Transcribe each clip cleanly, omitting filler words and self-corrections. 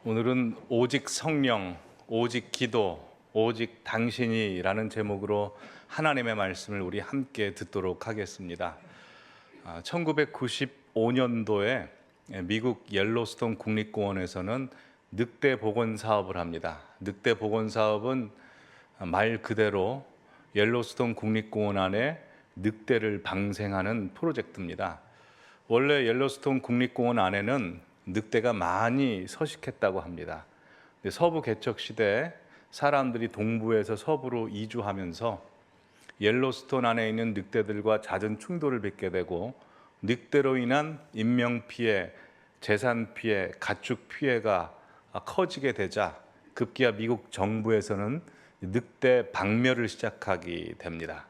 오늘은 오직 성령, 오직 기도, 오직 당신이라는 제목으로 하나님의 말씀을 우리 함께 듣도록 하겠습니다. 1995년도에 미국 옐로스톤 국립공원에서는 늑대 복원 사업을 합니다. 늑대 복원 사업은 말 그대로 옐로스톤 국립공원 안에 늑대를 방생하는 프로젝트입니다. 원래 옐로스톤 국립공원 안에는 늑대가 많이 서식했다고 합니다. 서부 개척 시대에 사람들이 동부에서 서부로 이주하면서 옐로스톤 안에 있는 늑대들과 잦은 충돌을 빚게 되고 늑대로 인한 인명 피해, 재산 피해, 가축 피해가 커지게 되자 급기야 미국 정부에서는 늑대 박멸을 시작하게 됩니다.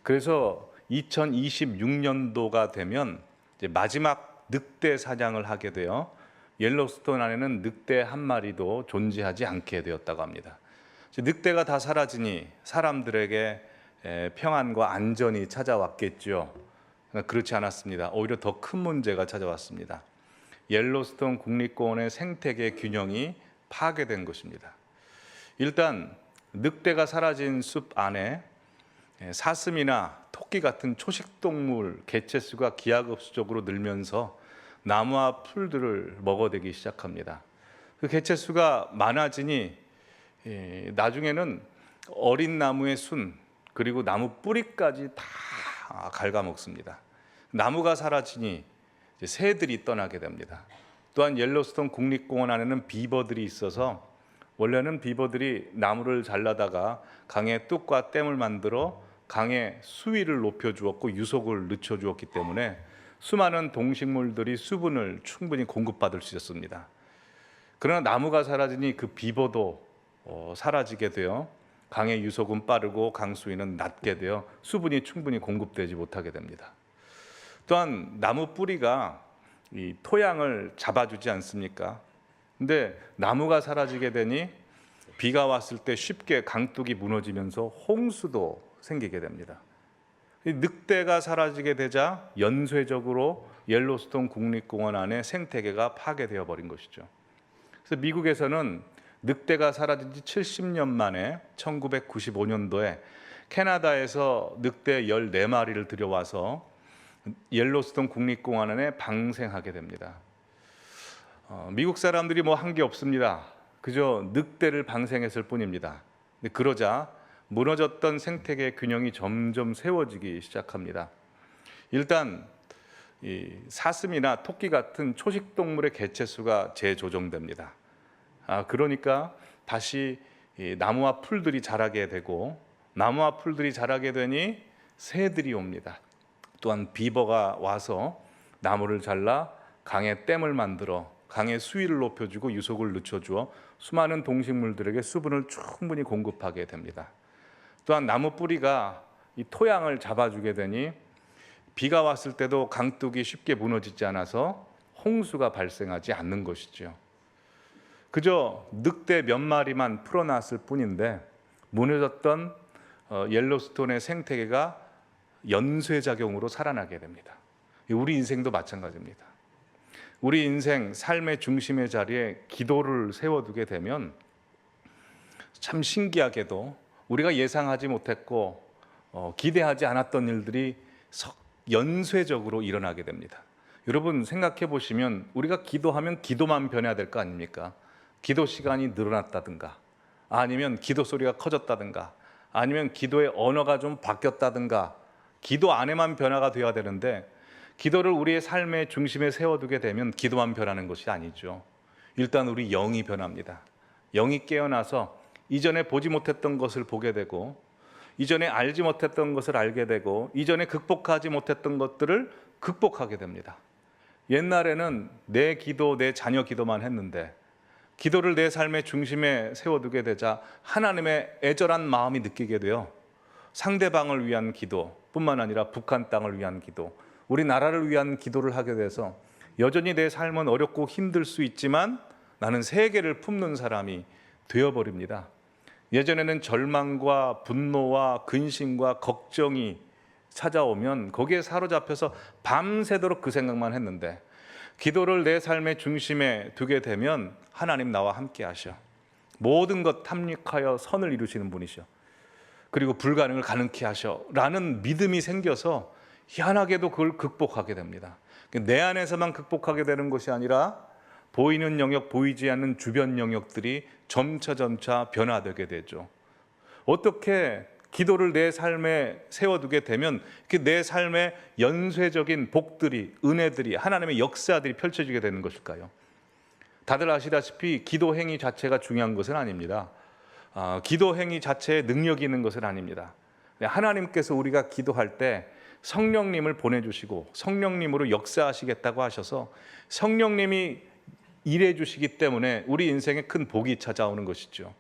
그래서 2026년도가 되면 이제 마지막 늑대 사냥을 하게 되어 옐로스톤 안에는 늑대 한 마리도 존재하지 않게 되었다고 합니다. 늑대가 다 사라지니 사람들에게 평안과 안전이 찾아왔겠죠. 그렇지 않았습니다. 오히려 더 큰 문제가 찾아왔습니다. 옐로스톤 국립공원의 생태계 균형이 파괴된 것입니다. 일단 늑대가 사라진 숲 안에 사슴이나 토끼 같은 초식동물 개체수가 기하급수적으로 늘면서 나무와 풀들을 먹어대기 시작합니다. 그 개체수가 많아지니 나중에는 어린 나무의 순 그리고 나무 뿌리까지 다 갉아먹습니다. 나무가 사라지니 새들이 떠나게 됩니다. 또한 옐로스톤 국립공원 안에는 비버들이 있어서 원래는 비버들이 나무를 잘라다가 강에 뚝과 댐을 만들어 강의 수위를 높여주었고 유속을 늦춰주었기 때문에 수많은 동식물들이 수분을 충분히 공급받을 수 있었습니다. 그러나 나무가 사라지니 그 비버도 사라지게 되어 강의 유속은 빠르고 강 수위는 낮게 되어 수분이 충분히 공급되지 못하게 됩니다. 또한 나무 뿌리가 이 토양을 잡아주지 않습니까? 근데 나무가 사라지게 되니 비가 왔을 때 쉽게 강둑이 무너지면서 홍수도 생기게 됩니다. 늑대가 사라지게 되자 연쇄적으로 옐로스톤 국립공원 안에 생태계가 파괴되어 버린 것이죠. 그래서 미국에서는 늑대가 사라진 지 70년 만에 1995년도에 캐나다에서 늑대 14마리를 들여와서 옐로스톤 국립공원 안에 방생하게 됩니다. 미국 사람들이 뭐 한 게 없습니다. 그저 늑대를 방생했을 뿐입니다. 근데 그러자 무너졌던 생태계 균형이 점점 세워지기 시작합니다. 일단 이 사슴이나 토끼 같은 초식동물의 개체수가 재조정됩니다. 그러니까 다시 이 나무와 풀들이 자라게 되고 나무와 풀들이 자라게 되니 새들이 옵니다. 또한 비버가 와서 나무를 잘라 강에 댐을 만들어 강의 수위를 높여주고 유속을 늦춰주어 수많은 동식물들에게 수분을 충분히 공급하게 됩니다. 또한 나무 뿌리가 이 토양을 잡아주게 되니 비가 왔을 때도 강둑이 쉽게 무너지지 않아서 홍수가 발생하지 않는 것이죠. 그저 늑대 몇 마리만 풀어놨을 뿐인데 무너졌던 옐로스톤의 생태계가 연쇄작용으로 살아나게 됩니다. 우리 인생도 마찬가지입니다. 우리 인생 삶의 중심의 자리에 기도를 세워두게 되면 참 신기하게도 우리가 예상하지 못했고 기대하지 않았던 일들이 연쇄적으로 일어나게 됩니다. 여러분 생각해 보시면 우리가 기도하면 기도만 변해야 될 거 아닙니까? 기도 시간이 늘어났다든가 아니면 기도 소리가 커졌다든가 아니면 기도의 언어가 좀 바뀌었다든가 기도 안에만 변화가 되어야 되는데 기도를 우리의 삶의 중심에 세워두게 되면 기도만 변하는 것이 아니죠. 일단 우리 영이 변합니다. 영이 깨어나서 이전에 보지 못했던 것을 보게 되고 이전에 알지 못했던 것을 알게 되고 이전에 극복하지 못했던 것들을 극복하게 됩니다. 옛날에는 내 기도, 내 자녀 기도만 했는데 기도를 내 삶의 중심에 세워두게 되자 하나님의 애절한 마음이 느끼게 되어 상대방을 위한 기도뿐만 아니라 북한 땅을 위한 기도, 우리나라를 위한 기도를 하게 돼서 여전히 내 삶은 어렵고 힘들 수 있지만 나는 세계를 품는 사람이 되어버립니다. 예전에는 절망과 분노와 근심과 걱정이 찾아오면 거기에 사로잡혀서 밤새도록 그 생각만 했는데 기도를 내 삶의 중심에 두게 되면 하나님 나와 함께 하셔. 모든 것 탐닉하여 선을 이루시는 분이셔. 그리고 불가능을 가능케 하셔 라는 믿음이 생겨서 희한하게도 그걸 극복하게 됩니다. 내 안에서만 극복하게 되는 것이 아니라 보이는 영역, 보이지 않는 주변 영역들이 점차 변화되게 되죠. 어떻게 기도를 내 삶에 세워두게 되면 내 삶의 연쇄적인 복들이, 은혜들이, 하나님의 역사들이 펼쳐지게 되는 것일까요? 다들 아시다시피 기도 행위 자체가 중요한 것은 아닙니다. 기도 행위 자체에 능력이 있는 것은 아닙니다. 하나님께서 우리가 기도할 때 성령님을 보내주시고 성령님으로 역사하시겠다고 하셔서 성령님이 일해 주시기 때문에 우리 인생에 큰 복이 찾아오는 것이죠.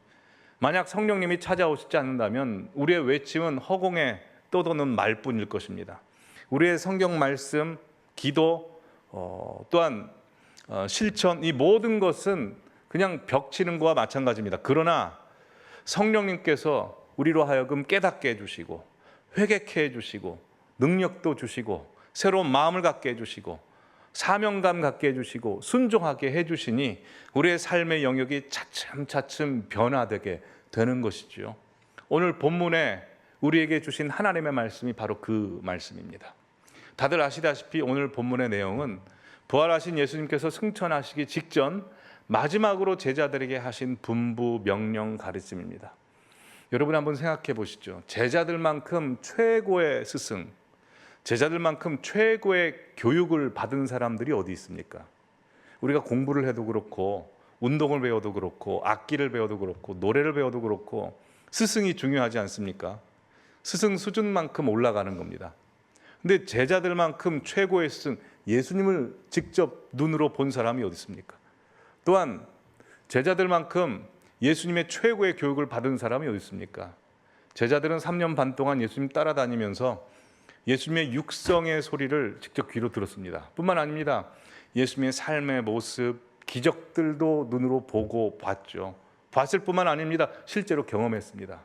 만약 성령님이 찾아오시지 않는다면 우리의 외침은 허공에 떠도는 말뿐일 것입니다. 우리의 성경 말씀, 기도, 또한 실천, 이 모든 것은 그냥 벽치는 것과 마찬가지입니다. 그러나 성령님께서 우리로 하여금 깨닫게 해주시고 회개케 해주시고 능력도 주시고 새로운 마음을 갖게 해주시고 사명감 갖게 해주시고 순종하게 해주시니 우리의 삶의 영역이 차츰 변화되게 되는 것이죠. 오늘 본문에 우리에게 주신 하나님의 말씀이 바로 그 말씀입니다. 다들 아시다시피 오늘 본문의 내용은 부활하신 예수님께서 승천하시기 직전 마지막으로 제자들에게 하신 분부, 명령, 가르침입니다. 여러분 한번 생각해 보시죠. 제자들만큼 최고의 스승, 제자들만큼 최고의 교육을 받은 사람들이 어디 있습니까? 우리가 공부를 해도 그렇고 운동을 배워도 그렇고 악기를 배워도 그렇고 노래를 배워도 그렇고 스승이 중요하지 않습니까? 스승 수준만큼 올라가는 겁니다. 근데 제자들만큼 최고의 스승, 예수님을 직접 눈으로 본 사람이 어디 있습니까? 또한 제자들만큼 예수님의 최고의 교육을 받은 사람이 어디 있습니까? 제자들은 3년 반 동안 예수님 따라다니면서 예수님의 육성의 소리를 직접 귀로 들었습니다. 뿐만 아닙니다. 예수님의 삶의 모습, 기적들도 눈으로 보고 봤죠. 봤을 뿐만 아닙니다. 실제로 경험했습니다.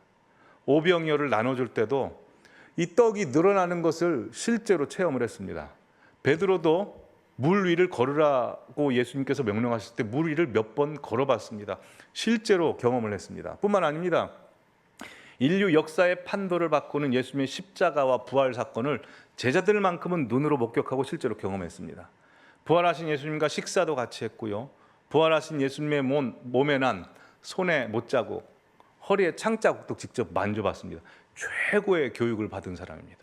오병이어를 나눠줄 때도 이 떡이 늘어나는 것을 실제로 체험을 했습니다. 베드로도 물 위를 걸으라고 예수님께서 명령하실 때 물 위를 몇 번 걸어봤습니다. 실제로 경험을 했습니다. 뿐만 아닙니다. 인류 역사의 판도를 바꾸는 예수님의 십자가와 부활 사건을 제자들만큼은 눈으로 목격하고 실제로 경험했습니다. 부활하신 예수님과 식사도 같이 했고요. 부활하신 예수님의 몸에 난 손에 못자국, 허리에 창자국도 직접 만져봤습니다. 최고의 교육을 받은 사람입니다.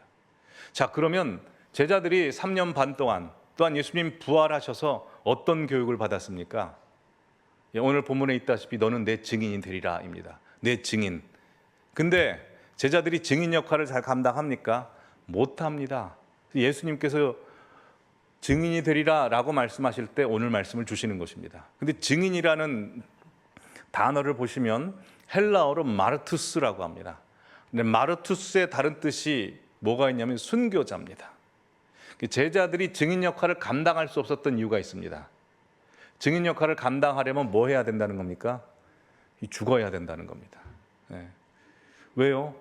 자, 그러면 제자들이 3년 반 동안 또한 예수님 부활하셔서 어떤 교육을 받았습니까? 오늘 본문에 있다시피 너는 내 증인이 되리라 입니다. 내 증인. 근데 제자들이 증인 역할을 잘 감당합니까? 못합니다. 예수님께서 증인이 되리라 라고 말씀하실 때 오늘 말씀을 주시는 것입니다. 근데 증인이라는 단어를 보시면 헬라어로 마르투스라고 합니다. 근데 마르투스의 다른 뜻이 뭐가 있냐면 순교자입니다. 제자들이 증인 역할을 감당할 수 없었던 이유가 있습니다. 증인 역할을 감당하려면 뭐 해야 된다는 겁니까? 죽어야 된다는 겁니다. 네. 왜요?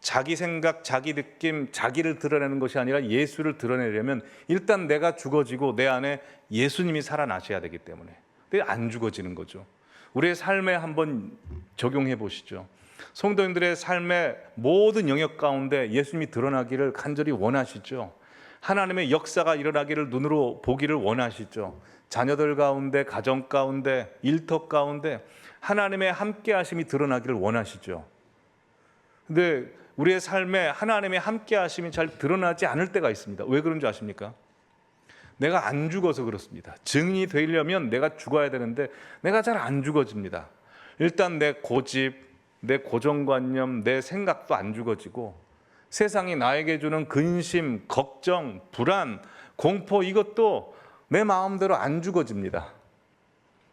자기 생각, 자기 느낌, 자기를 드러내는 것이 아니라 예수를 드러내려면 일단 내가 죽어지고 내 안에 예수님이 살아나셔야 되기 때문에. 근데 안 죽어지는 거죠. 우리의 삶에 한번 적용해 보시죠. 성도님들의 삶의 모든 영역 가운데 예수님이 드러나기를 간절히 원하시죠. 하나님의 역사가 일어나기를 눈으로 보기를 원하시죠. 자녀들 가운데, 가정 가운데, 일터 가운데 하나님의 함께 하심이 드러나기를 원하시죠. 근데 우리의 삶에 하나님의 함께 하심이 잘 드러나지 않을 때가 있습니다. 왜 그런지 아십니까? 내가 안 죽어서 그렇습니다. 증인이 되려면 내가 죽어야 되는데 내가 잘 안 죽어집니다. 일단 내 고집, 내 고정관념, 내 생각도 안 죽어지고 세상이 나에게 주는 근심, 걱정, 불안, 공포 이것도 내 마음대로 안 죽어집니다.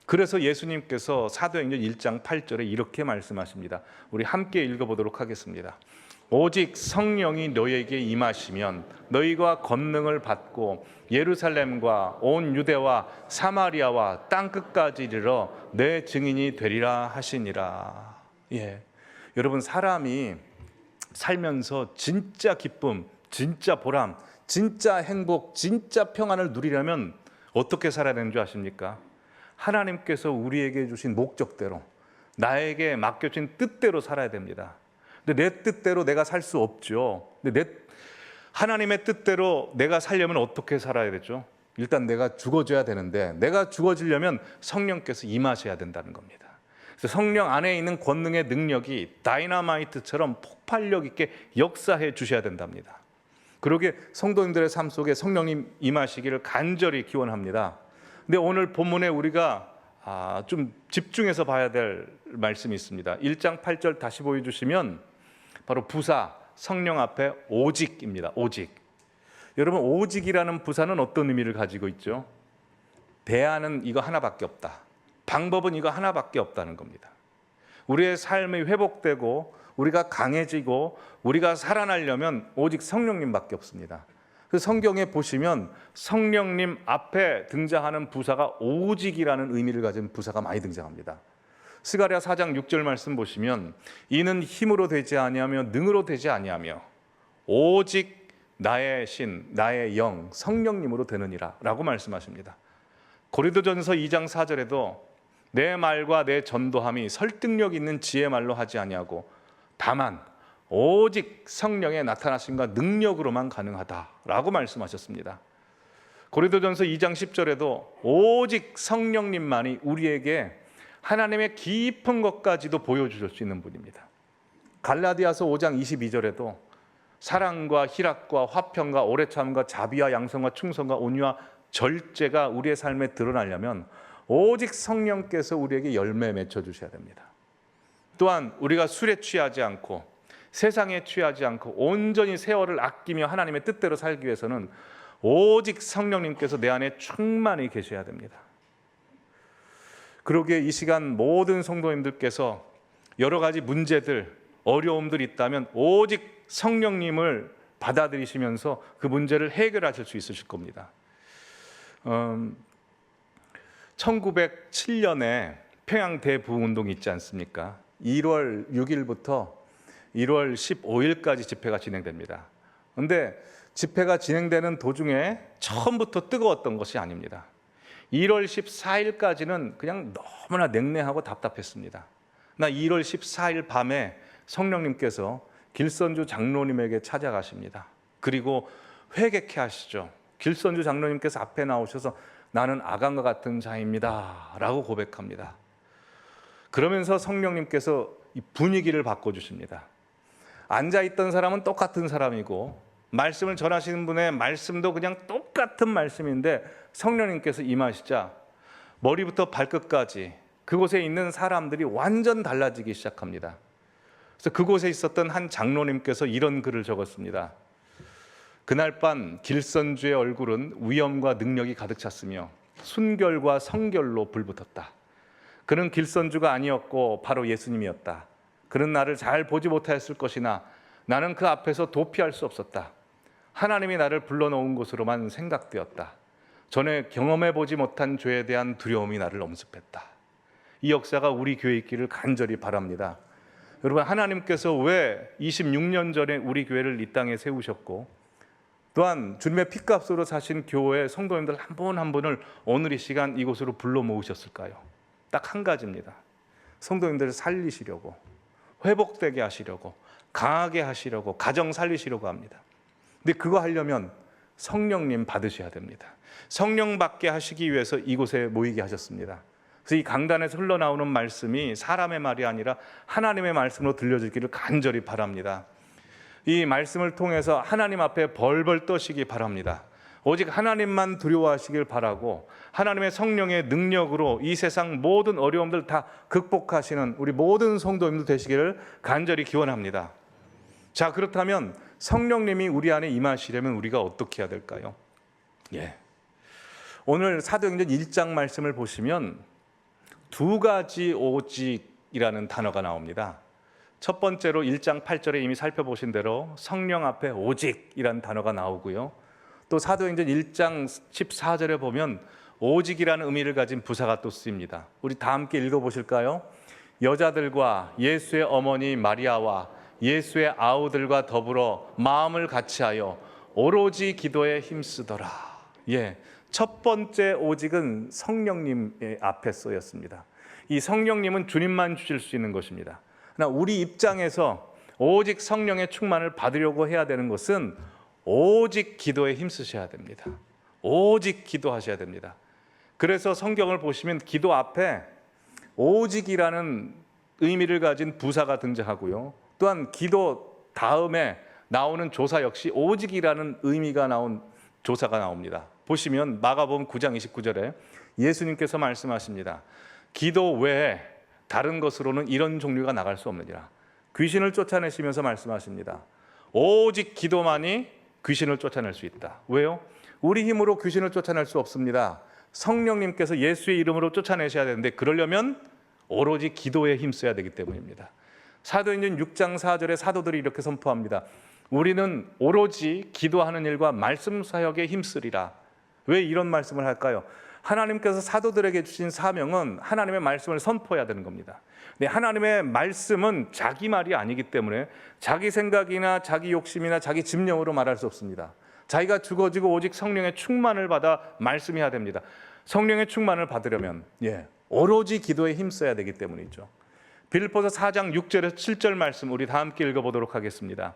그래서 예수님께서 사도행전 1장 8절에 이렇게 말씀하십니다. 우리 함께 읽어보도록 하겠습니다. 오직 성령이 너희에게 임하시면 너희가 권능을 받고 예루살렘과 온 유대와 사마리아와 땅끝까지 이르러 내 증인이 되리라 하시니라. 예, 여러분 사람이 살면서 진짜 기쁨, 진짜 보람, 진짜 행복, 진짜 평안을 누리려면 어떻게 살아야 되는 줄 아십니까? 하나님께서 우리에게 주신 목적대로, 나에게 맡겨진 뜻대로 살아야 됩니다. 근데 내 뜻대로 내가 살 수 없죠. 근데 하나님의 뜻대로 내가 살려면 어떻게 살아야 되죠? 일단 내가 죽어져야 되는데, 내가 죽어지려면 성령께서 임하셔야 된다는 겁니다. 그래서 성령 안에 있는 권능의 능력이 다이너마이트처럼 폭발력 있게 역사해 주셔야 된답니다. 그러기에 성도님들의 삶 속에 성령님 임하시기를 간절히 기원합니다. 근데 오늘 본문에 우리가 좀 집중해서 봐야 될 말씀이 있습니다. 1장 8절 다시 보여주시면 바로 부사 성령 앞에 오직입니다. 오직. 여러분, 오직이라는 부사는 어떤 의미를 가지고 있죠? 대안은 이거 하나밖에 없다. 방법은 이거 하나밖에 없다는 겁니다. 우리의 삶이 회복되고 우리가 강해지고 우리가 살아나려면 오직 성령님밖에 없습니다. 그 성경에 보시면 성령님 앞에 등장하는 부사가 오직이라는 의미를 가진 부사가 많이 등장합니다. 스가랴 4장 6절 말씀 보시면 이는 힘으로 되지 아니하며 능으로 되지 아니하며 오직 나의 신 나의 영 성령님으로 되느니라 라고 말씀하십니다. 고린도전서 2장 4절에도 내 말과 내 전도함이 설득력 있는 지혜 말로 하지 아니하고 다만 오직 성령의 나타나심과 능력으로만 가능하다라고 말씀하셨습니다. 고린도전서 2장 10절에도 오직 성령님만이 우리에게 하나님의 깊은 것까지도 보여주실 수 있는 분입니다. 갈라디아서 5장 22절에도 사랑과 희락과 화평과 오래참과 자비와 양성과 충성과 온유와 절제가 우리의 삶에 드러나려면 오직 성령께서 우리에게 열매 맺혀 주셔야 됩니다. 또한 우리가 술에 취하지 않고 세상에 취하지 않고 온전히 세월을 아끼며 하나님의 뜻대로 살기 위해서는 오직 성령님께서 내 안에 충만히 계셔야 됩니다. 그러기에 이 시간 모든 성도님들께서 여러 가지 문제들, 어려움들이 있다면 오직 성령님을 받아들이시면서 그 문제를 해결하실 수 있으실 겁니다. 1907년에 평양 대부운동이 있지 않습니까? 1월 6일부터 1월 15일까지 집회가 진행됩니다. 그런데 집회가 진행되는 도중에 처음부터 뜨거웠던 것이 아닙니다. 1월 14일까지는 그냥 너무나 냉랭하고 답답했습니다. 나 1월 14일 밤에 성령님께서 길선주 장로님에게 찾아가십니다. 그리고 회개케 하시죠. 길선주 장로님께서 앞에 나오셔서 나는 아간과 같은 자입니다 라고 고백합니다. 그러면서 성령님께서 이 분위기를 바꿔주십니다. 앉아있던 사람은 똑같은 사람이고 말씀을 전하시는 분의 말씀도 그냥 똑같은 말씀인데 성령님께서 임하시자 머리부터 발끝까지 그곳에 있는 사람들이 완전 달라지기 시작합니다. 그래서 그곳에 있었던 한 장로님께서 이런 글을 적었습니다. 그날 밤 길선주의 얼굴은 위엄과 능력이 가득 찼으며 순결과 성결로 불붙었다. 그는 길선주가 아니었고 바로 예수님이었다. 그는 나를 잘 보지 못하였을 것이나 나는 그 앞에서 도피할 수 없었다. 하나님이 나를 불러놓은 곳으로만 생각되었다. 전에 경험해 보지 못한 죄에 대한 두려움이 나를 엄습했다. 이 역사가 우리 교회에 있기를 간절히 바랍니다. 여러분, 하나님께서 왜 26년 전에 우리 교회를 이 땅에 세우셨고 또한 주님의 피값으로 사신 교회 성도님들 한 분 한 분을 오늘 이 시간 이곳으로 불러 모으셨을까요? 딱 한 가지입니다. 성도님들을 살리시려고, 회복되게 하시려고, 강하게 하시려고, 가정 살리시려고 합니다. 근데 그거 하려면 성령님 받으셔야 됩니다. 성령 받게 하시기 위해서 이곳에 모이게 하셨습니다. 그래서 이 강단에서 흘러나오는 말씀이 사람의 말이 아니라 하나님의 말씀으로 들려지기를 간절히 바랍니다. 이 말씀을 통해서 하나님 앞에 벌벌 떠시기 바랍니다. 오직 하나님만 두려워하시길 바라고 하나님의 성령의 능력으로 이 세상 모든 어려움들 다 극복하시는 우리 모든 성도님들 되시기를 간절히 기원합니다. 자, 그렇다면 성령님이 우리 안에 임하시려면 우리가 어떻게 해야 될까요? 오늘 사도행전 1장 말씀을 보시면 두 가지 오직이라는 단어가 나옵니다. 첫 번째로 1장 8절에 이미 살펴보신 대로 성령 앞에 오직이라는 단어가 나오고요. 또 사도행전 1장 14절에 보면 오직이라는 의미를 가진 부사가 또 쓰입니다. 우리 다 함께 읽어보실까요? 여자들과 예수의 어머니 마리아와 예수의 아우들과 더불어 마음을 같이하여 오로지 기도에 힘쓰더라. 첫 번째 오직은 성령님의 앞에 쓰였습니다. 이 성령님은 주님만 주실 수 있는 것입니다. 그러나 우리 입장에서 오직 성령의 충만을 받으려고 해야 되는 것은 오직 기도에 힘쓰셔야 됩니다. 오직 기도하셔야 됩니다. 그래서 성경을 보시면 기도 앞에 오직이라는 의미를 가진 부사가 등장하고요. 또한 기도 다음에 나오는 조사 역시 오직이라는 의미가 나온 조사가 나옵니다. 보시면 마가복음 9장 29절에 예수님께서 말씀하십니다. 기도 외에 다른 것으로는 이런 종류가 나갈 수 없느니라. 귀신을 쫓아내시면서 말씀하십니다. 오직 기도만이 귀신을 쫓아낼 수 있다. 왜요? 우리 힘으로 귀신을 쫓아낼 수 없습니다. 성령님께서 예수의 이름으로 쫓아내셔야 되는데 그러려면 오로지 기도에 힘써야 되기 때문입니다. 사도행전 6장 4절에 사도들이 이렇게 선포합니다. 우리는 오로지 기도하는 일과 말씀 사역에 힘쓰리라. 왜 이런 말씀을 할까요? 하나님께서 사도들에게 주신 사명은 하나님의 말씀을 선포해야 되는 겁니다. 근데 하나님의 말씀은 자기 말이 아니기 때문에 자기 생각이나 자기 욕심이나 자기 집념으로 말할 수 없습니다. 자기가 죽어지고 오직 성령의 충만을 받아 말씀해야 됩니다. 성령의 충만을 받으려면 오로지 기도에 힘써야 되기 때문이죠. 빌립보서 4장 6절에서 7절 말씀 우리 다 함께 읽어보도록 하겠습니다.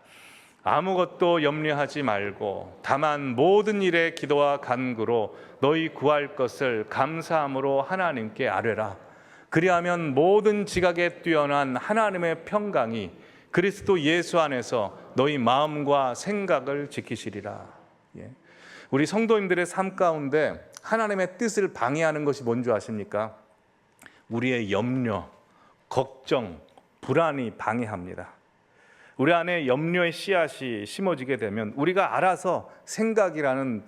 아무것도 염려하지 말고 다만 모든 일에 기도와 간구로 너희 구할 것을 감사함으로 하나님께 아뢰라. 그리하면 모든 지각에 뛰어난 하나님의 평강이 그리스도 예수 안에서 너희 마음과 생각을 지키시리라. 우리 성도님들의 삶 가운데 하나님의 뜻을 방해하는 것이 뭔지 아십니까? 우리의 염려, 걱정, 불안이 방해합니다. 우리 안에 염려의 씨앗이 심어지게 되면 우리가 알아서 생각이라는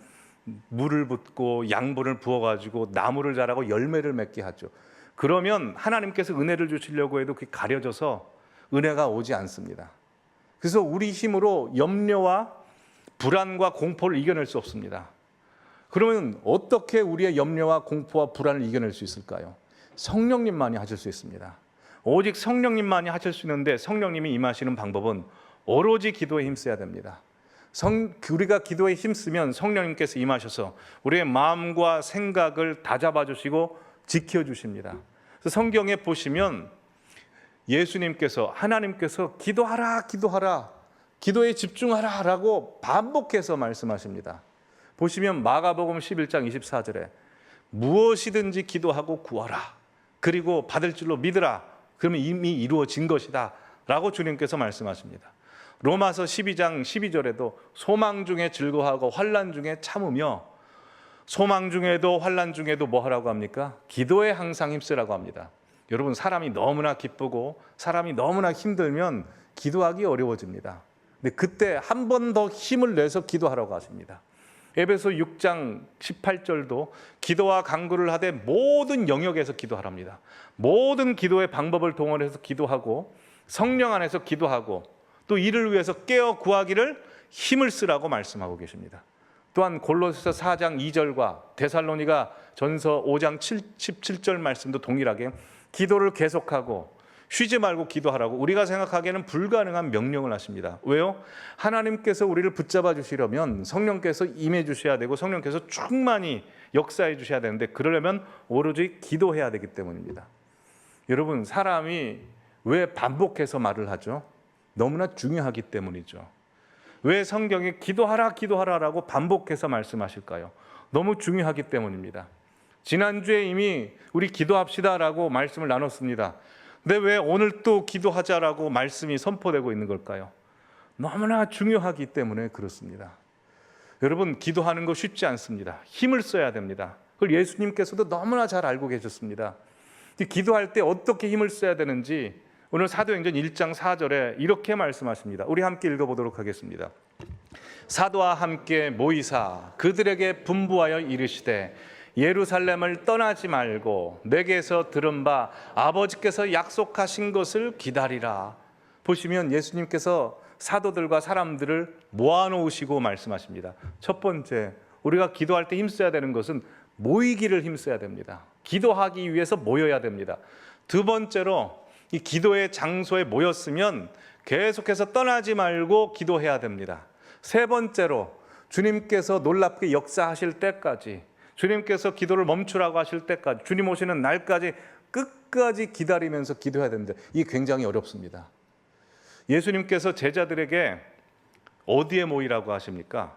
물을 붓고 양분을 부어가지고 나무를 자라고 열매를 맺게 하죠. 그러면 하나님께서 은혜를 주시려고 해도 그게 가려져서 은혜가 오지 않습니다. 그래서 우리 힘으로 염려와 불안과 공포를 이겨낼 수 없습니다. 그러면 어떻게 우리의 염려와 공포와 불안을 이겨낼 수 있을까요? 성령님만이 하실 수 있습니다. 오직 성령님만이 하실 수 있는데 성령님이 임하시는 방법은 오로지 기도에 힘써야 됩니다. 우리가 기도에 힘쓰면 성령님께서 임하셔서 우리의 마음과 생각을 다잡아 주시고 지켜주십니다. 그래서 성경에 보시면 예수님께서 하나님께서 기도하라 기도하라 기도에 집중하라 라고 반복해서 말씀하십니다. 보시면 마가복음 11장 24절에 무엇이든지 기도하고 구하라 그리고 받을 줄로 믿으라 그러면 이미 이루어진 것이다 라고 주님께서 말씀하십니다. 로마서 12장 12절에도 소망 중에 즐거워하고 환난 중에 참으며 소망 중에도 환난 중에도 뭐 하라고 합니까? 기도에 항상 힘쓰라고 합니다. 여러분 사람이 너무나 기쁘고 사람이 너무나 힘들면 기도하기 어려워집니다. 근데 그때 한 번 더 힘을 내서 기도하라고 하십니다. 에베소 6장 18절도 기도와 간구를 하되 모든 영역에서 기도하랍니다. 모든 기도의 방법을 동원해서 기도하고 성령 안에서 기도하고 또 이를 위해서 깨어 구하기를 힘을 쓰라고 말씀하고 계십니다. 또한 골로새서 4장 2절과 데살로니가 전서 5장 17절 말씀도 동일하게 기도를 계속하고 쉬지 말고 기도하라고 우리가 생각하기에는 불가능한 명령을 하십니다. 왜요? 하나님께서 우리를 붙잡아 주시려면 성령께서 임해 주셔야 되고 성령께서 충만히 역사해 주셔야 되는데 그러려면 오로지 기도해야 되기 때문입니다. 여러분 사람이 왜 반복해서 말을 하죠? 너무나 중요하기 때문이죠. 왜 성경에 기도하라 기도하라라고 반복해서 말씀하실까요? 너무 중요하기 때문입니다. 지난주에 이미 우리 기도합시다라고 말씀을 나눴습니다. 근데 왜 오늘 또 기도하자라고 말씀이 선포되고 있는 걸까요? 너무나 중요하기 때문에 그렇습니다. 여러분 기도하는 거 쉽지 않습니다. 힘을 써야 됩니다. 그걸 예수님께서도 너무나 잘 알고 계셨습니다. 기도할 때 어떻게 힘을 써야 되는지 오늘 사도행전 1장 4절에 이렇게 말씀하십니다. 우리 함께 읽어보도록 하겠습니다. 사도와 함께 모이사 그들에게 분부하여 이르시되 예루살렘을 떠나지 말고 내게서 들은 바 아버지께서 약속하신 것을 기다리라. 보시면 예수님께서 사도들과 사람들을 모아놓으시고 말씀하십니다. 첫 번째, 우리가 기도할 때 힘써야 되는 것은 모이기를 힘써야 됩니다. 기도하기 위해서 모여야 됩니다. 두 번째로 이 기도의 장소에 모였으면 계속해서 떠나지 말고 기도해야 됩니다. 세 번째로 주님께서 놀랍게 역사하실 때까지 주님께서 기도를 멈추라고 하실 때까지, 주님 오시는 날까지 끝까지 기다리면서 기도해야 되는데 이게 굉장히 어렵습니다. 예수님께서 제자들에게 어디에 모이라고 하십니까?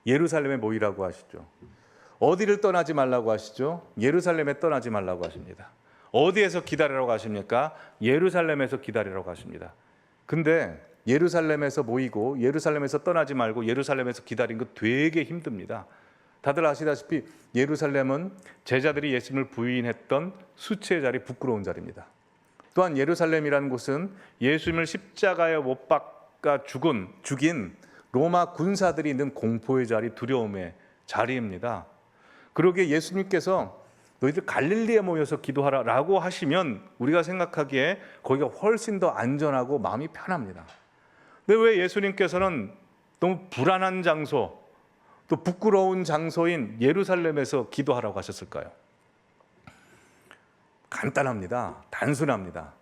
예루살렘에 모이라고 하시죠. 어디를 떠나지 말라고 하시죠? 예루살렘에 떠나지 말라고 하십니다. 어디에서 기다리라고 하십니까? 예루살렘에서 기다리라고 하십니다. 근데 예루살렘에서 모이고 예루살렘에서 떠나지 말고 예루살렘에서 기다린 거 되게 힘듭니다. 다들 아시다시피 예루살렘은 제자들이 예수님을 부인했던 수치의 자리, 부끄러운 자리입니다. 또한 예루살렘이라는 곳은 예수님을 십자가에 못 박아 죽인 로마 군사들이 있는 공포의 자리, 두려움의 자리입니다. 그러기에 예수님께서 너희들 갈릴리에 모여서 기도하라라고 하시면 우리가 생각하기에 거기가 훨씬 더 안전하고 마음이 편합니다. 근데 왜 예수님께서는 너무 불안한 장소, 또 부끄러운 장소인 예루살렘에서 기도하라고 하셨을까요? 간단합니다. 단순합니다.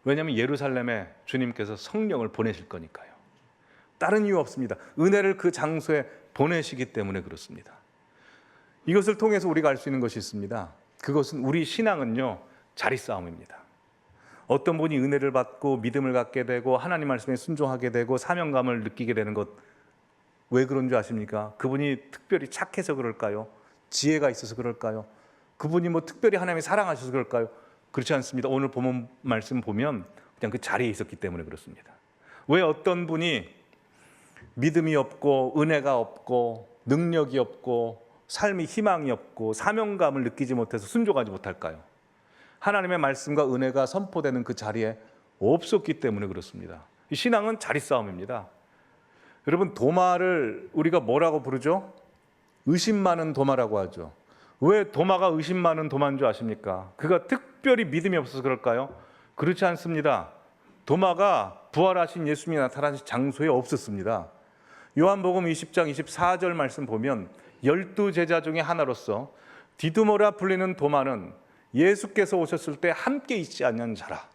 왜냐하면 예루살렘에 주님께서 성령을 보내실 거니까요. 다른 이유 없습니다. 은혜를 그 장소에 보내시기 때문에 그렇습니다. 이것을 통해서 우리가 알 수 있는 것이 있습니다. 그것은 우리 신앙은요, 자리싸움입니다. 어떤 분이 은혜를 받고 믿음을 갖게 되고 하나님 말씀에 순종하게 되고 사명감을 느끼게 되는 것, 왜 그런 줄 아십니까? 그분이 특별히 착해서 그럴까요? 지혜가 있어서 그럴까요? 그분이 뭐 특별히 하나님이 사랑하셔서 그럴까요? 그렇지 않습니다. 오늘 본문 말씀 보면 그냥 그 자리에 있었기 때문에 그렇습니다. 왜 어떤 분이 믿음이 없고 은혜가 없고 능력이 없고 삶이 희망이 없고 사명감을 느끼지 못해서 순종하지 못할까요? 하나님의 말씀과 은혜가 선포되는 그 자리에 없었기 때문에 그렇습니다. 이 신앙은 자리싸움입니다. 여러분, 도마를 우리가 뭐라고 부르죠? 의심 많은 도마라고 하죠. 왜 도마가 의심 많은 도마인 줄 아십니까? 그가 특별히 믿음이 없어서 그럴까요? 그렇지 않습니다. 도마가 부활하신 예수님이 나타나신 장소에 없었습니다. 요한복음 20장 24절 말씀 보면 12제자 중에 하나로서 디두모라 불리는 도마는 예수께서 오셨을 때 함께 있지 않는 자라.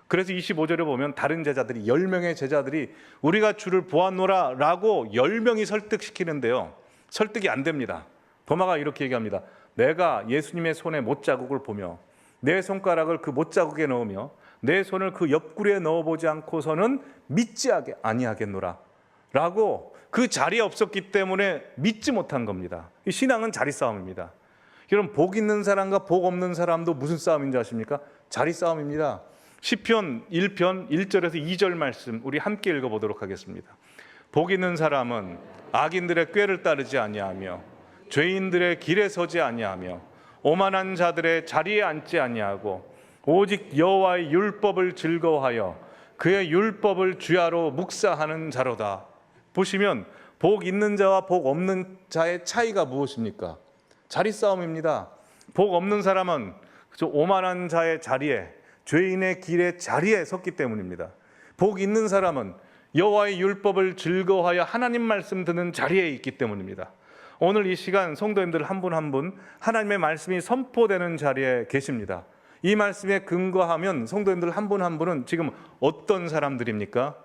그래서 25절에 보면 다른 제자들이 10명의 제자들이 우리가 주를 보았노라 라고 10명이 설득시키는데요, 설득이 안 됩니다. 도마가 이렇게 얘기합니다. 내가 예수님의 손에 못자국을 보며 내 손가락을 그 못자국에 넣으며 내 손을 그 옆구리에 넣어보지 않고서는 믿지 아니하겠노라 라고 그 자리에 없었기 때문에 믿지 못한 겁니다. 이 신앙은 자리싸움입니다. 여러분, 복 있는 사람과 복 없는 사람도 무슨 싸움인지 아십니까? 자리싸움입니다. 시편 1편 1절에서 2절 말씀 우리 함께 읽어보도록 하겠습니다. 복 있는 사람은 악인들의 꾀를 따르지 아니하며 죄인들의 길에 서지 아니하며 오만한 자들의 자리에 앉지 아니하고 오직 여호와의 율법을 즐거워하여 그의 율법을 주야로 묵상하는 자로다. 보시면 복 있는 자와 복 없는 자의 차이가 무엇입니까? 자리싸움입니다. 복 없는 사람은 오만한 자의 자리에, 죄인의 길의 자리에 섰기 때문입니다. 복 있는 사람은 여호와의 율법을 즐거워하여 하나님 말씀 듣는 자리에 있기 때문입니다. 오늘 이 시간 성도님들 한 분 한 분 하나님의 말씀이 선포되는 자리에 계십니다. 이 말씀에 근거하면 성도님들 한 분 한 분은 지금 어떤 사람들입니까?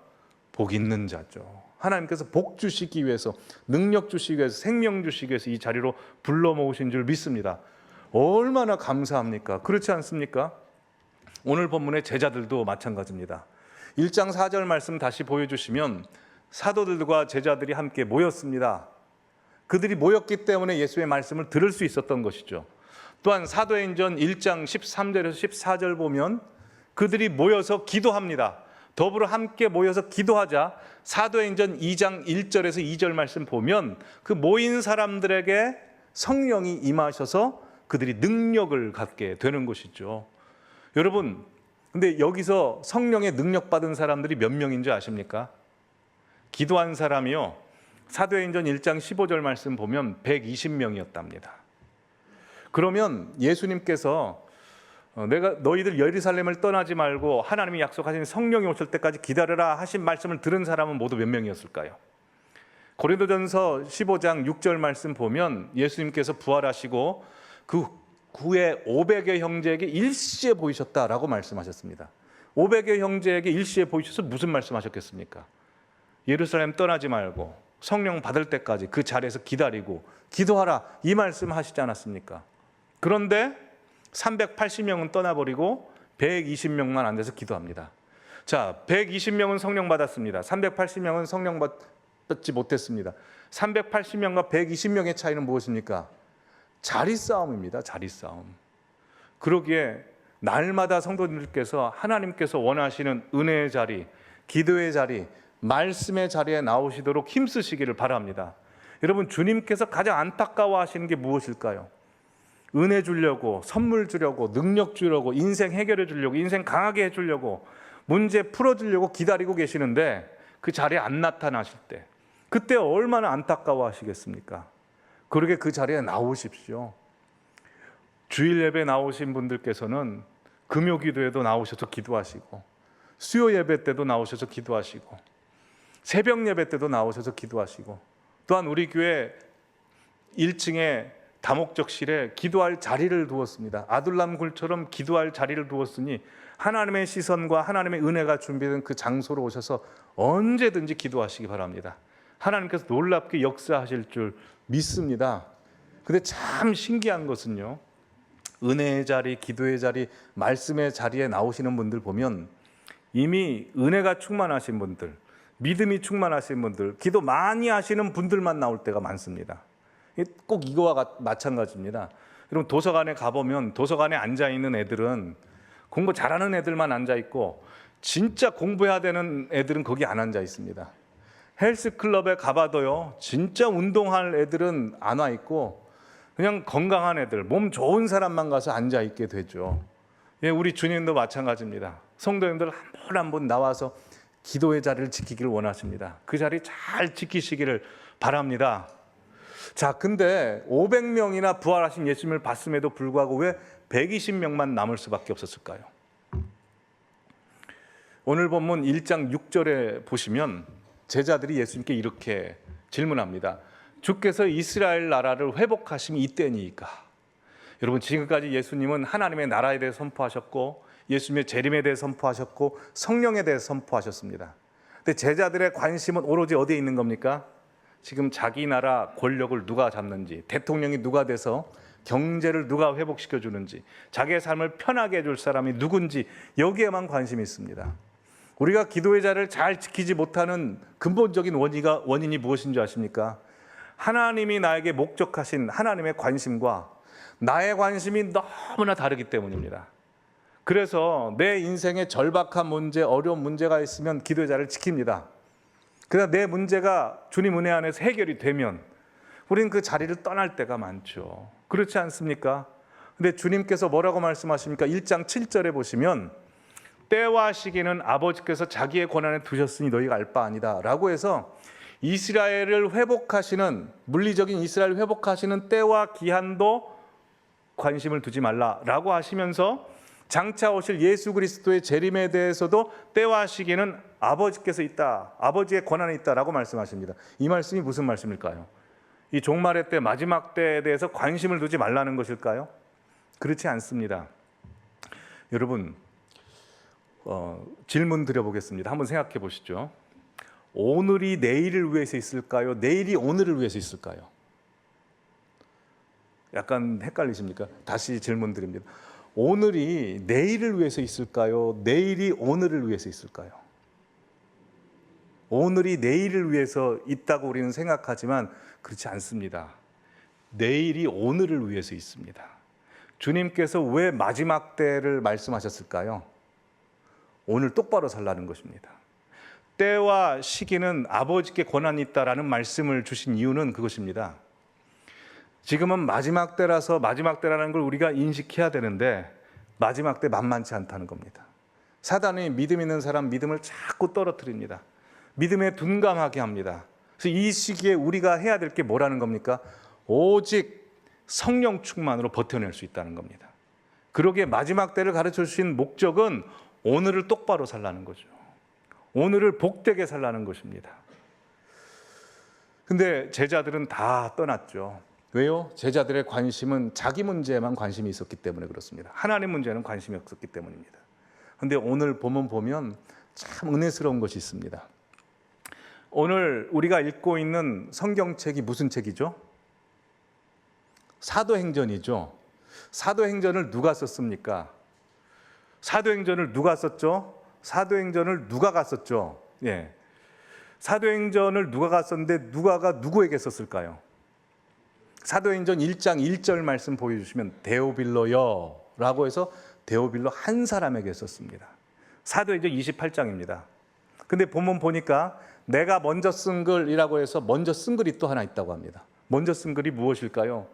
복 있는 자죠. 하나님께서 복 주시기 위해서, 능력 주시기 위해서, 생명 주시기 위해서 이 자리로 불러 모으신 줄 믿습니다. 얼마나 감사합니까? 그렇지 않습니까? 오늘 본문의 제자들도 마찬가지입니다. 1장 4절 말씀 다시 보여주시면 사도들과 제자들이 함께 모였습니다. 그들이 모였기 때문에 예수의 말씀을 들을 수 있었던 것이죠. 또한 사도행전 1장 13절에서 14절 보면 그들이 모여서 기도합니다. 더불어 함께 모여서 기도하자 사도행전 2장 1절에서 2절 말씀 보면 그 모인 사람들에게 성령이 임하셔서 그들이 능력을 갖게 되는 것이죠. 여러분, 근데 여기서 성령의 능력 받은 사람들이 몇 명인지 아십니까? 기도한 사람이요, 사도행전 1장 15절 말씀 보면 120명이었답니다. 그러면 예수님께서 내가 너희들 예루살렘을 떠나지 말고 하나님이 약속하신 성령이 오실 때까지 기다려라 하신 말씀을 들은 사람은 모두 몇 명이었을까요? 고린도전서 15장 6절 말씀 보면 예수님께서 부활하시고 그 후에 500의 형제에게 일시에 보이셨다라고 말씀하셨습니다. 500의 형제에게 일시에 보이셔서 무슨 말씀하셨겠습니까? 예루살렘 떠나지 말고 성령 받을 때까지 그 자리에서 기다리고 기도하라 이 말씀 하시지 않았습니까? 그런데 380명은 떠나버리고 120명만 안 돼서 기도합니다. 자, 120명은 성령 받았습니다. 380명은 성령 받지 못했습니다. 380명과 120명의 차이는 무엇입니까? 자리 싸움입니다. 자리 싸움. 그러기에 날마다 성도님들께서 하나님께서 원하시는 은혜의 자리, 기도의 자리, 말씀의 자리에 나오시도록 힘쓰시기를 바랍니다. 여러분, 주님께서 가장 안타까워하시는 게 무엇일까요? 은혜 주려고, 선물 주려고, 능력 주려고, 인생 해결해 주려고, 인생 강하게 해주려고, 문제 풀어주려고 기다리고 계시는데 그 자리에 안 나타나실 때 그때 얼마나 안타까워하시겠습니까? 그러게 그 자리에 나오십시오. 주일 예배 나오신 분들께서는 금요 기도에도 나오셔서 기도하시고, 수요 예배 때도 나오셔서 기도하시고, 새벽 예배 때도 나오셔서 기도하시고, 또한 우리 교회 1층에 다목적실에 기도할 자리를 두었습니다. 아둘람 굴처럼 기도할 자리를 두었으니 하나님의 시선과 하나님의 은혜가 준비된 그 장소로 오셔서 언제든지 기도하시기 바랍니다. 하나님께서 놀랍게 역사하실 줄 믿습니다. 근데 참 신기한 것은요, 은혜의 자리, 기도의 자리, 말씀의 자리에 나오시는 분들 보면 이미 은혜가 충만하신 분들, 믿음이 충만하신 분들, 기도 많이 하시는 분들만 나올 때가 많습니다. 꼭 이거와 마찬가지입니다. 여러분, 도서관에 가보면 도서관에 앉아있는 애들은 공부 잘하는 애들만 앉아있고 진짜 공부해야 되는 애들은 거기 안 앉아 있습니다. 헬스클럽에 가봐도요, 진짜 운동할 애들은 안 와 있고 그냥 건강한 애들, 몸 좋은 사람만 가서 앉아 있게 되죠. 예, 우리 주님도 마찬가지입니다. 성도님들 한 분 한 분 나와서 기도의 자리를 지키기를 원하십니다. 그 자리 잘 지키시기를 바랍니다. 자, 근데 500명이나 부활하신 예수님을 봤음에도 불구하고 왜 120명만 남을 수밖에 없었을까요? 오늘 본문 1장 6절에 보시면 제자들이 예수님께 이렇게 질문합니다. 주께서 이스라엘 나라를 회복하심이 이때니까. 여러분, 지금까지 예수님은 하나님의 나라에 대해 선포하셨고 예수님의 재림에 대해 선포하셨고 성령에 대해 선포하셨습니다. 근데 제자들의 관심은 오로지 어디에 있는 겁니까? 지금 자기 나라 권력을 누가 잡는지, 대통령이 누가 돼서 경제를 누가 회복시켜 주는지, 자기의 삶을 편하게 해줄 사람이 누군지, 여기에만 관심이 있습니다. 우리가 기도의 자리를 잘 지키지 못하는 근본적인 원인이 무엇인 줄 아십니까? 하나님이 나에게 목적하신 하나님의 관심과 나의 관심이 너무나 다르기 때문입니다. 그래서 내 인생에 절박한 문제, 어려운 문제가 있으면 기도의 자리를 지킵니다. 그러나 내 문제가 주님 은혜 안에서 해결이 되면 우리는 그 자리를 떠날 때가 많죠. 그렇지 않습니까? 근데 주님께서 뭐라고 말씀하십니까? 1장 7절에 보시면 때와 시기는 아버지께서 자기의 권한에 두셨으니 너희가 알 바 아니다 라고 해서 이스라엘을 회복하시는, 물리적인 이스라엘을 회복하시는 때와 기한도 관심을 두지 말라라고 하시면서 장차 오실 예수 그리스도의 재림에 대해서도 때와 시기는 아버지께서 있다, 아버지의 권한에 있다라고 말씀하십니다. 이 말씀이 무슨 말씀일까요? 이 종말의 때, 마지막 때에 대해서 관심을 두지 말라는 것일까요? 그렇지 않습니다. 여러분, 질문 드려보겠습니다. 한번 생각해 보시죠. 오늘이 내일을 위해서 있을까요? 내일이 오늘을 위해서 있을까요? 약간 헷갈리십니까? 다시 질문 드립니다. 오늘이 내일을 위해서 있을까요? 내일이 오늘을 위해서 있을까요? 오늘이 내일을 위해서 있다고 우리는 생각하지만 그렇지 않습니다. 내일이 오늘을 위해서 있습니다. 주님께서 왜 마지막 때를 말씀하셨을까요? 오늘 똑바로 살라는 것입니다. 때와 시기는 아버지께 권한이 있다라는 말씀을 주신 이유는 그것입니다. 지금은 마지막 때라서 마지막 때라는 걸 우리가 인식해야 되는데 마지막 때 만만치 않다는 겁니다. 사단이 믿음 있는 사람 믿음을 자꾸 떨어뜨립니다. 믿음에 둔감하게 합니다. 그래서 이 시기에 우리가 해야 될 게 뭐라는 겁니까? 오직 성령 충만으로 버텨낼 수 있다는 겁니다. 그러기에 마지막 때를 가르쳐 주신 목적은 오늘을 똑바로 살라는 거죠. 오늘을 복되게 살라는 것입니다. 근데 제자들은 다 떠났죠. 왜요? 제자들의 관심은 자기 문제에만 관심이 있었기 때문에 그렇습니다. 하나님 문제는 관심이 없었기 때문입니다. 근데 오늘 본문 보면 참 은혜스러운 것이 있습니다. 오늘 우리가 읽고 있는 성경책이 무슨 책이죠? 사도행전이죠. 사도행전을 누가 썼습니까? 사도행전을 누가 썼죠? 사도행전을 누가 갔었죠? 예. 사도행전을 누가 갔었는데 누가가 누구에게 썼을까요? 사도행전 1장 1절 말씀 보여주시면 데오빌로여 라고 해서 데오빌로 한 사람에게 썼습니다. 사도행전 28장입니다. 근데 본문 보니까 내가 먼저 쓴 글이라고 해서 먼저 쓴 글이 또 하나 있다고 합니다. 먼저 쓴 글이 무엇일까요?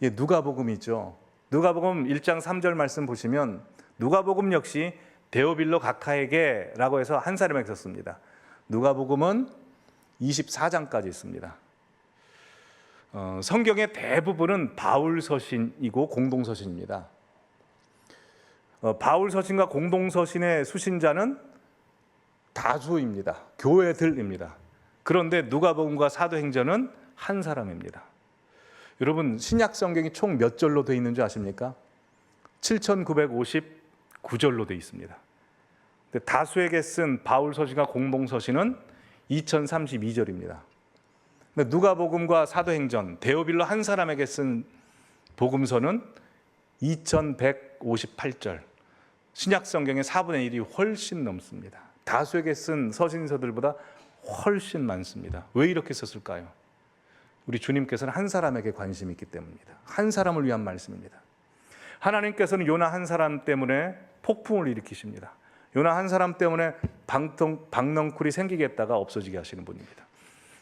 예, 누가복음이죠. 누가복음 1장 3절 말씀 보시면 누가복음 역시 데오빌로 각하에게 라고 해서 한 사람에게 썼습니다. 누가복음은 24장까지 있습니다. 성경의 대부분은 바울 서신이고 공동 서신입니다. 바울 서신과 공동 서신의 수신자는 다수입니다. 교회들입니다. 그런데 누가복음과 사도행전은 한 사람입니다. 여러분, 신약 성경이 총 몇 절로 되어 있는 줄 아십니까? 7,959절로 되어 있습니다. 다수에게 쓴 바울 서신과 공동 서신은 2,032절입니다. 누가복음과 사도행전, 데오빌로 한 사람에게 쓴 복음서는 2,158절. 신약 성경의 4분의 1이 훨씬 넘습니다. 다수에게 쓴 서신서들보다 훨씬 많습니다. 왜 이렇게 썼을까요? 우리 주님께서는 한 사람에게 관심이 있기 때문입니다. 한 사람을 위한 말씀입니다. 하나님께서는 요나 한 사람 때문에 폭풍을 일으키십니다. 요나 한 사람 때문에 박넝쿨이 생기겠다가 없어지게 하시는 분입니다.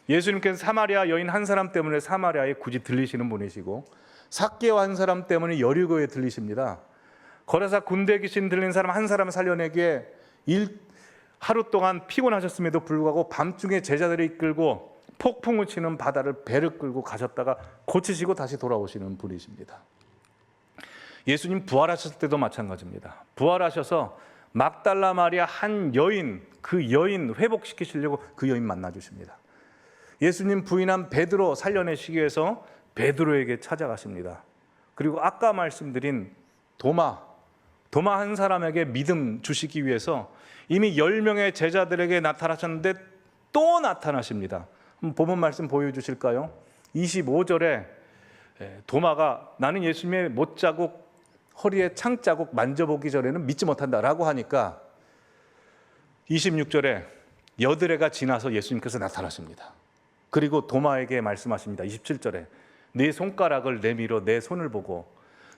예수님께서 사마리아 여인 한 사람 때문에 사마리아에 굳이 들리시는 분이시고, 삭개오 한 사람 때문에 여리고에 들리십니다. 거라사 군대 귀신 들린 사람 한 사람을 살려내기에 하루 동안 피곤하셨음에도 불구하고 밤중에 제자들을 이끌고 폭풍을 치는 바다를 배를 끌고 가셨다가 고치시고 다시 돌아오시는 분이십니다. 예수님 부활하셨을 때도 마찬가지입니다. 부활하셔서 막달라 마리아 한 여인, 그 여인 회복시키시려고 그 여인 만나주십니다. 예수님 부인한 베드로 살려내시기 위해서 베드로에게 찾아가십니다. 그리고 아까 말씀드린 도마 한 사람에게 믿음 주시기 위해서 이미 10명의 제자들에게 나타나셨는데 또 나타나십니다. 본문 말씀 보여주실까요? 25절에 도마가 나는 예수님의 못자국, 허리에 창자국 만져보기 전에는 믿지 못한다라고 하니까 26절에 여드레가 지나서 예수님께서 나타나십니다. 그리고 도마에게 말씀하십니다. 27절에 네 손가락을 내밀어 내 손을 보고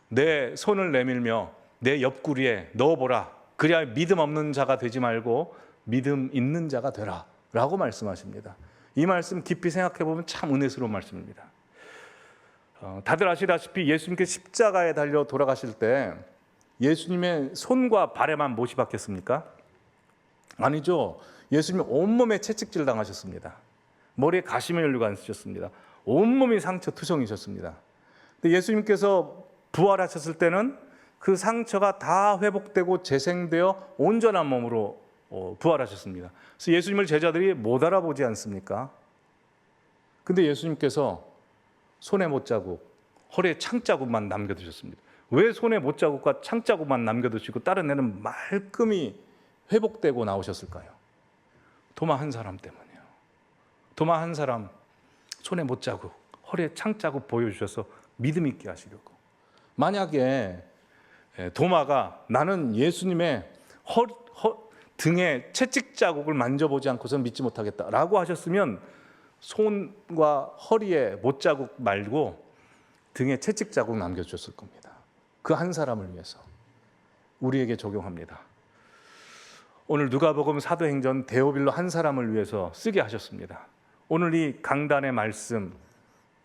내 손을 내밀며 내 옆구리에 넣어보라. 그래야 믿음 없는 자가 되지 말고 믿음 있는 자가 되라 라고 말씀하십니다. 이 말씀 깊이 생각해 보면 참 은혜스러운 말씀입니다. 다들 아시다시피 예수님께 십자가에 달려 돌아가실 때 예수님의 손과 발에만 못이 박혔습니까? 아니죠. 예수님이 온몸에 채찍질 당하셨습니다. 머리에 가시면 연류가 안 쓰셨습니다. 온몸이 상처 투성이셨습니다. 근데 예수님께서 부활하셨을 때는 그 상처가 다 회복되고 재생되어 온전한 몸으로 부활하셨습니다. 그래서 예수님을 제자들이 못 알아보지 않습니까? 근데 예수님께서 손에 못자국, 허리에 창자국만 남겨두셨습니다. 왜 손에 못자국과 창자국만 남겨두시고 다른 애는 말끔히 회복되고 나오셨을까요? 도마 한 사람 때문이에요. 도마 한 사람 손에 못자국, 허리에 창자국 보여주셔서 믿음 있게 하시려고. 만약에 도마가 나는 예수님의 등에 채찍 자국을 만져보지 않고서 믿지 못하겠다라고 하셨으면 손과 허리에 못자국 말고 등에 채찍 자국 남겨주셨을 겁니다. 그 한 사람을 위해서 우리에게 적용합니다. 오늘 누가복음 사도행전 데오빌로 한 사람을 위해서 쓰게 하셨습니다. 오늘 이 강단의 말씀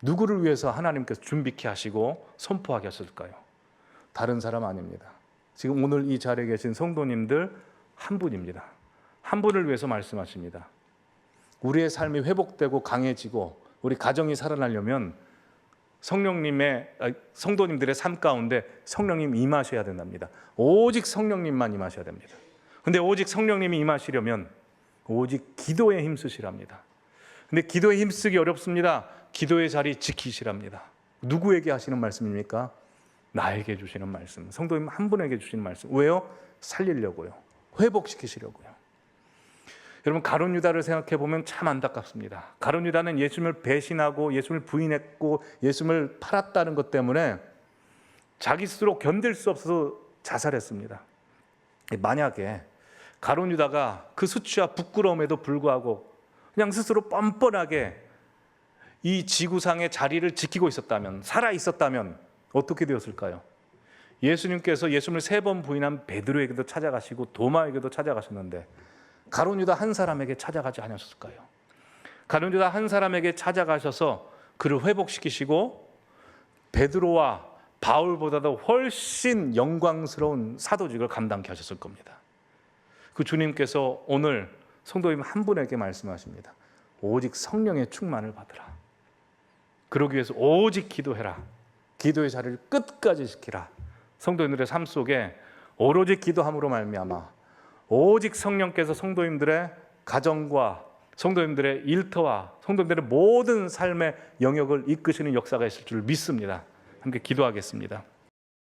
누구를 위해서 하나님께서 준비케 하시고 선포하게 하셨을까요? 다른 사람 아닙니다. 지금 오늘 이 자리에 계신 성도님들 한 분입니다. 한 분을 위해서 말씀하십니다. 우리의 삶이 회복되고 강해지고 우리 가정이 살아나려면 성도님들의 삶 가운데 성령님 임하셔야 된답니다. 오직 성령님만 임하셔야 됩니다. 근데 오직 성령님이 임하시려면 오직 기도에 힘쓰시랍니다. 근데 기도에 힘쓰기 어렵습니다. 기도의 자리 지키시랍니다. 누구에게 하시는 말씀입니까? 나에게 주시는 말씀. 성도님 한 분에게 주시는 말씀. 왜요? 살리려고요. 회복시키시려고요. 여러분, 가룟 유다를 생각해 보면 참 안타깝습니다. 가룟 유다는 예수님을 배신하고 예수님을 부인했고 예수님을 팔았다는 것 때문에 자기 스스로 견딜 수 없어서 자살했습니다. 만약에 가룟 유다가 그 수치와 부끄러움에도 불구하고 그냥 스스로 뻔뻔하게 이 지구상의 자리를 지키고 있었다면, 살아 있었다면 어떻게 되었을까요? 예수님께서 예수님을 3번 부인한 베드로에게도 찾아가시고 도마에게도 찾아가셨는데 가룟 유다 한 사람에게 찾아가지 않으셨을까요? 가룟 유다 한 사람에게 찾아가셔서 그를 회복시키시고 베드로와 바울보다도 훨씬 영광스러운 사도직을 감당케 하셨을 겁니다. 그 주님께서 오늘 성도님 한 분에게 말씀하십니다. 오직 성령의 충만을 받으라. 그러기 위해서 오직 기도해라. 기도의 자리를 끝까지 지키라. 성도님들의 삶 속에 오로지 기도함으로 말미암아 오직 성령께서 성도님들의 가정과 성도님들의 일터와 성도님들의 모든 삶의 영역을 이끄시는 역사가 있을 줄 믿습니다. 함께 기도하겠습니다.